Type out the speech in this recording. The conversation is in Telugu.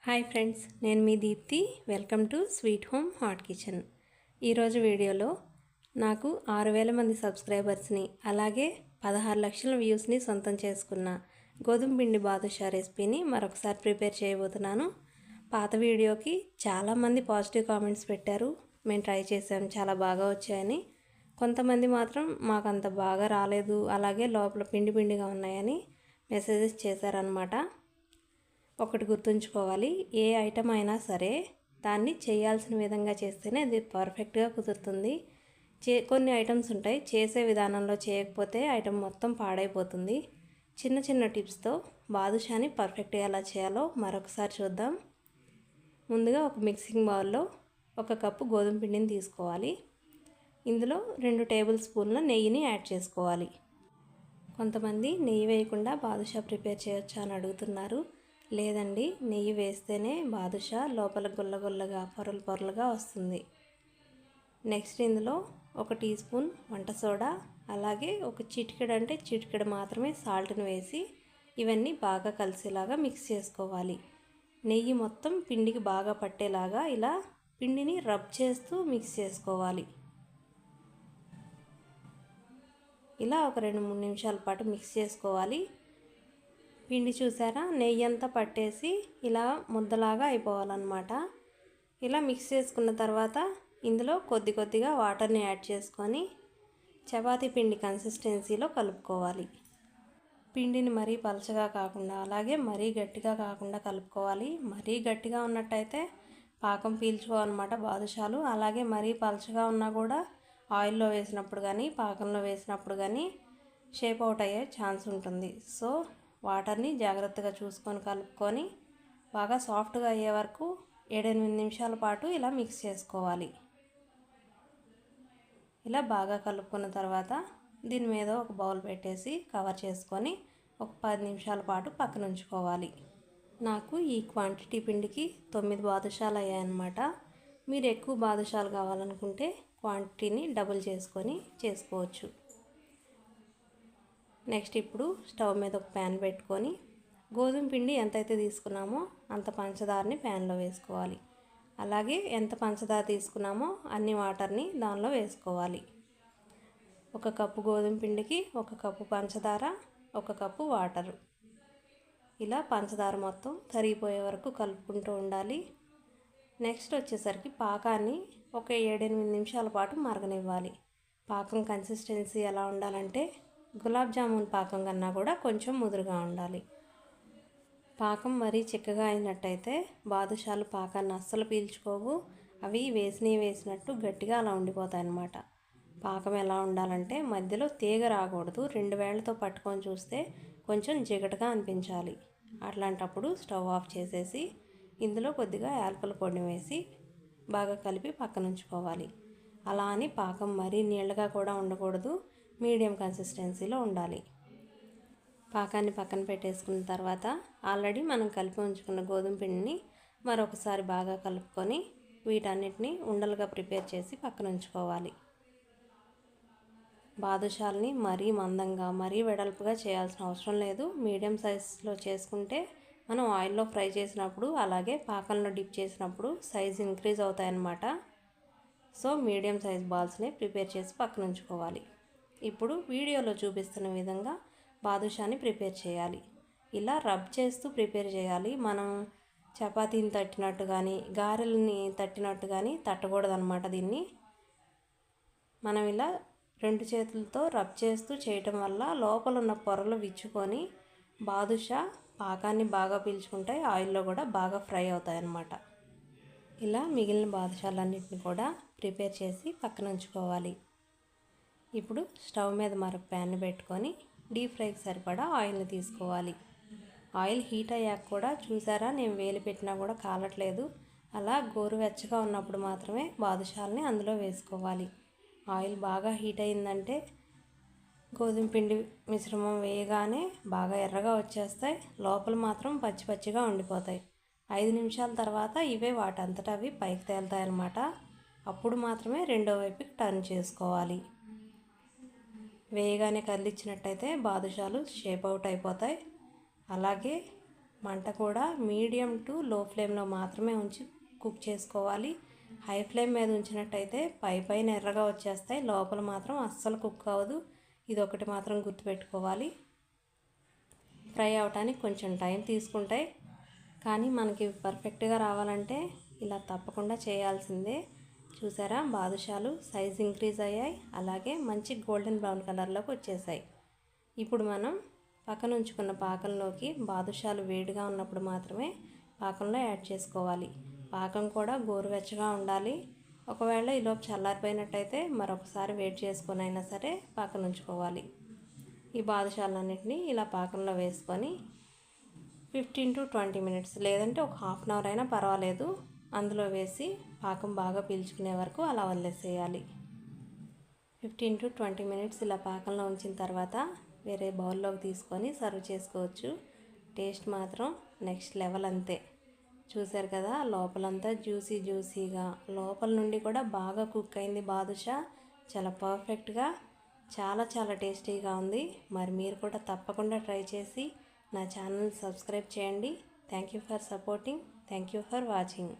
హాయ్ ఫ్రెండ్స్, నేను మీ Deepthi. Welcome to sweet home hot kitchen. ఈరోజు వీడియోలో నాకు 6,000 మంది సబ్స్క్రైబర్స్ని అలాగే 16 లక్షల వ్యూస్ని సొంతం చేసుకున్న గోధుమ పిండి బాదుషా రెసిపీని మరొకసారి ప్రిపేర్ చేయబోతున్నాను. పాత వీడియోకి చాలామంది పాజిటివ్ కామెంట్స్ పెట్టారు. మేము ట్రై చేసాం, చాలా బాగా వచ్చాయని. కొంతమంది మాత్రం మాకు అంత బాగా రాలేదు, అలాగే లోపల పిండి పిండిగా ఉన్నాయని మెసేజెస్ చేశారనమాట. ఒకటి గుర్తుంచుకోవాలి, ఏ ఐటమ్ అయినా సరే దాన్ని చేయాల్సిన విధంగా చేస్తేనే అది పర్ఫెక్ట్గా కుదురుతుంది. కొన్ని ఐటమ్స్ ఉంటాయి, చేసే విధానంలో చేయకపోతే ఐటమ్ మొత్తం పాడైపోతుంది. చిన్న చిన్న టిప్స్తో బాదుషాని పర్ఫెక్ట్గా ఎలా చేయాలో మరొకసారి చూద్దాం. ముందుగా ఒక మిక్సింగ్ బౌల్లో 1 కప్పు గోధుమ పిండిని తీసుకోవాలి. ఇందులో 2 టేబుల్ స్పూన్ల నెయ్యిని యాడ్ చేసుకోవాలి. కొంతమంది నెయ్యి వేయకుండా బాదుషా ప్రిపేర్ చేయొచ్చా అని అడుగుతున్నారు. లేదండి, నెయ్యి వేస్తేనే బాదుషా లోపల గుల్లగుల్లగా పొరలు పొరలుగా వస్తుంది. నెక్స్ట్ ఇందులో 1 టీ స్పూన్ వంట సోడా, అలాగే ఒక చిటికెడు మాత్రమే సాల్ట్ని వేసి ఇవన్నీ బాగా కలిసేలాగా మిక్స్ చేసుకోవాలి. నెయ్యి మొత్తం పిండికి బాగా పట్టేలాగా ఇలా పిండిని రబ్ చేస్తూ మిక్స్ చేసుకోవాలి. ఇలా ఒక 2-3 నిమిషాల పాటు మిక్స్ చేసుకోవాలి. పిండి చూసారా, నెయ్యి అంతా పట్టేసి ఇలా ముద్దలాగా అయిపోవాలన్నమాట. ఇలా మిక్స్ చేసుకున్న తర్వాత ఇందులో కొద్దిగా వాటర్ని యాడ్ చేసుకొని చపాతీ పిండి కన్సిస్టెన్సీలో కలుపుకోవాలి. పిండిని మరీ పలచగా కాకుండా అలాగే మరీ గట్టిగా కాకుండా కలుపుకోవాలి. మరీ గట్టిగా ఉన్నట్టయితే పాకం పీల్చుకోవాలన్నమాట బాదుషాలు. అలాగే మరీ పలచగా ఉన్నా కూడా ఆయిల్లో వేసినప్పుడు కానీ పాకంలో వేసినప్పుడు కానీ షేప్ అవుట్ అయ్యే ఛాన్స్ ఉంటుంది. సో వాటర్ని జాగ్రత్తగా చూసుకొని కలుపుకొని బాగా సాఫ్ట్గా అయ్యే వరకు 7-8 నిమిషాల పాటు ఇలా మిక్స్ చేసుకోవాలి. ఇలా బాగా కలుపుకున్న తర్వాత దీని మీద ఒక బౌల్ పెట్టేసి కవర్ చేసుకొని ఒక 10 నిమిషాల పాటు పక్కన ఉంచుకోవాలి. నాకు ఈ క్వాంటిటీ పిండికి 9 బాదుషాలు అయ్యాయన్నమాట. మీరు ఎక్కువ బాదుషాలు కావాలనుకుంటే క్వాంటిటీని డబుల్ చేసుకొని చేసుకోవచ్చు. నెక్స్ట్ ఇప్పుడు స్టవ్ మీద ఒక ప్యాన్ పెట్టుకొని గోధుమ పిండి ఎంతైతే తీసుకున్నామో అంత పంచదారని ప్యాన్లో వేసుకోవాలి. అలాగే ఎంత పంచదార తీసుకున్నామో అన్ని వాటర్ని దానిలో వేసుకోవాలి. 1 కప్పు గోధుమ పిండికి 1 కప్పు పంచదార, 1 కప్పు వాటరు. ఇలా పంచదార మొత్తం కరిగిపోయే వరకు కలుపుకుంటూ ఉండాలి. నెక్స్ట్ వచ్చేసరికి పాకాన్ని ఒక 7-8 నిమిషాల పాటు మరగనివ్వాలి. పాకం కన్సిస్టెన్సీ ఎలా ఉండాలంటే గులాబ్ జామున్ పాకం కన్నా కూడా కొంచెం ముదురుగా ఉండాలి. పాకం మరీ చిక్కగా అయినట్టయితే బాదుషాలు పాకాన్ని అస్సలు పీల్చుకోవు. అవి వేసినట్టు గట్టిగా అలా ఉండిపోతాయి అన్నమాట. పాకం ఎలా ఉండాలంటే మధ్యలో తీగ రాకూడదు. 2 వేళ్లతో పట్టుకొని చూస్తే కొంచెం జిగటగా అనిపించాలి. అట్లాంటప్పుడు స్టవ్ ఆఫ్ చేసేసి ఇందులో కొద్దిగా యాలకుల పొడిని వేసి బాగా కలిపి పక్కన ఉంచుకోవాలి. అలా అని పాకం మరీ నీళ్ళగా కూడా ఉండకూడదు, మీడియం కన్సిస్టెన్సీలో ఉండాలి. పాకాన్ని పక్కన పెట్టేసుకున్న తర్వాత ఆల్రెడీ మనం కలిపి ఉంచుకున్న గోధుమ పిండిని మరొకసారి బాగా కలుపుకొని వీటన్నిటిని ఉండలుగా ప్రిపేర్ చేసి పక్కన ఉంచుకోవాలి. బాదుషాలని మరీ మందంగా మరీ వెడల్పుగా చేయాల్సిన అవసరం లేదు. మీడియం సైజులో చేసుకుంటే మనం ఆయిల్లో ఫ్రై చేసినప్పుడు అలాగే పాకంలో డిప్ చేసినప్పుడు సైజ్ ఇంక్రీజ్ అవుతాయన్నమాట. సో మీడియం సైజ్ బాల్స్ని ప్రిపేర్ చేసి పక్కన ఉంచుకోవాలి. ఇప్పుడు వీడియోలో చూపిస్తున్న విధంగా బాదుషాని ప్రిపేర్ చేయాలి. ఇలా రబ్ చేస్తూ ప్రిపేర్ చేయాలి. మనం చపాతీని తట్టినట్టు కానీ గారెలని తట్టినట్టు కానీ తట్టకూడదన్నమాట. దీన్ని మనం ఇలా 2 చేతులతో రబ్ చేస్తూ చేయటం వల్ల లోపల ఉన్న పొరలు విచ్చుకొని బాదుషా పాకాన్ని బాగా పీల్చుకుంటాయి, ఆయిల్లో కూడా బాగా ఫ్రై అవుతాయి అన్నమాట. ఇలా మిగిలిన బాదుషాలన్నింటినీ కూడా ప్రిపేర్ చేసి పక్కన ఉంచుకోవాలి. ఇప్పుడు స్టవ్ మీద మరొక ప్యాన్ పెట్టుకొని డీప్ ఫ్రైకి సరిపడా ఆయిల్ని తీసుకోవాలి. ఆయిల్ హీట్ అయ్యాక కూడా చూసారా, నేను వేలు పెట్టినా కూడా కాలట్లేదు. అలా గోరువెచ్చగా ఉన్నప్పుడు మాత్రమే బాదుషాలని అందులో వేసుకోవాలి. ఆయిల్ బాగా హీట్ అయిందంటే గోధుమ పిండి మిశ్రమం వేయగానే బాగా ఎర్రగా వచ్చేస్తాయి, లోపల మాత్రం పచ్చి పచ్చిగా ఉండిపోతాయి. 5 నిమిషాల తర్వాత ఇవే వాటంతటా అవి పైకి తేలుతాయన్నమాట. అప్పుడు మాత్రమే రెండో వైపుకి టర్న్ చేసుకోవాలి. వేయగానే కదిలిచ్చినట్టయితే బాదుషాలు షేప్ అవుట్ అయిపోతాయి. అలాగే మంట కూడా మీడియం టు లో ఫ్లేమ్లో మాత్రమే ఉంచి కుక్ చేసుకోవాలి. హై ఫ్లేమ్ మీద ఉంచినట్టయితే పైన ఎర్రగా వచ్చేస్తాయి, లోపల మాత్రం అస్సలు కుక్ అవ్వదు. ఇది ఒకటి మాత్రం గుర్తుపెట్టుకోవాలి. ఫ్రై అవటానికి కొంచెం టైం తీసుకుంటాయి, కానీ మనకి పర్ఫెక్ట్గా రావాలంటే ఇలా తప్పకుండా చేయాల్సిందే. చూసారా, బాదుషాలు సైజ్ ఇంక్రీజ్ అయ్యాయి, అలాగే మంచి గోల్డెన్ బ్రౌన్ కలర్లోకి వచ్చేసాయి. ఇప్పుడు మనం పక్కన ఉంచుకున్న పాకంలోకి బాదుషాలు వేడిగా ఉన్నప్పుడు మాత్రమే పాకంలో యాడ్ చేసుకోవాలి. పాకం కూడా గోరువెచ్చగా ఉండాలి. ఒకవేళ ఈలోపు చల్లారిపోయినట్టయితే మరొకసారి వేడి చేసుకొని అయినా సరే పాకం ఉంచుకోవాలి. ఈ బాదుషాలన్నింటినీ ఇలా పాకంలో వేసుకొని 15 to 20 మినిట్స్ లేదంటే ఒక హాఫ్ అన్ అవర్ అయినా పర్వాలేదు అందులో వేసి పాకం బాగా పీల్చుకునే వరకు అలా వదిలేసేయాలి. 15 to 20 మినిట్స్ ఇలా పాకంలో ఉంచిన తర్వాత వేరే బౌల్లోకి తీసుకొని సర్వ్ చేసుకోవచ్చు. టేస్ట్ మాత్రం నెక్స్ట్ లెవెల్ అంతే. చూసారు కదా, లోపలంతా జ్యూసీగా, లోపల నుండి కూడా బాగా కుక్ అయింది బాదుషా. చాలా పర్ఫెక్ట్గా, చాలా టేస్టీగా ఉంది. మరి మీరు కూడా తప్పకుండా ట్రై చేసి నా ఛానల్ సబ్స్క్రైబ్ చేయండి. Thank you for supporting. Thank you for watching.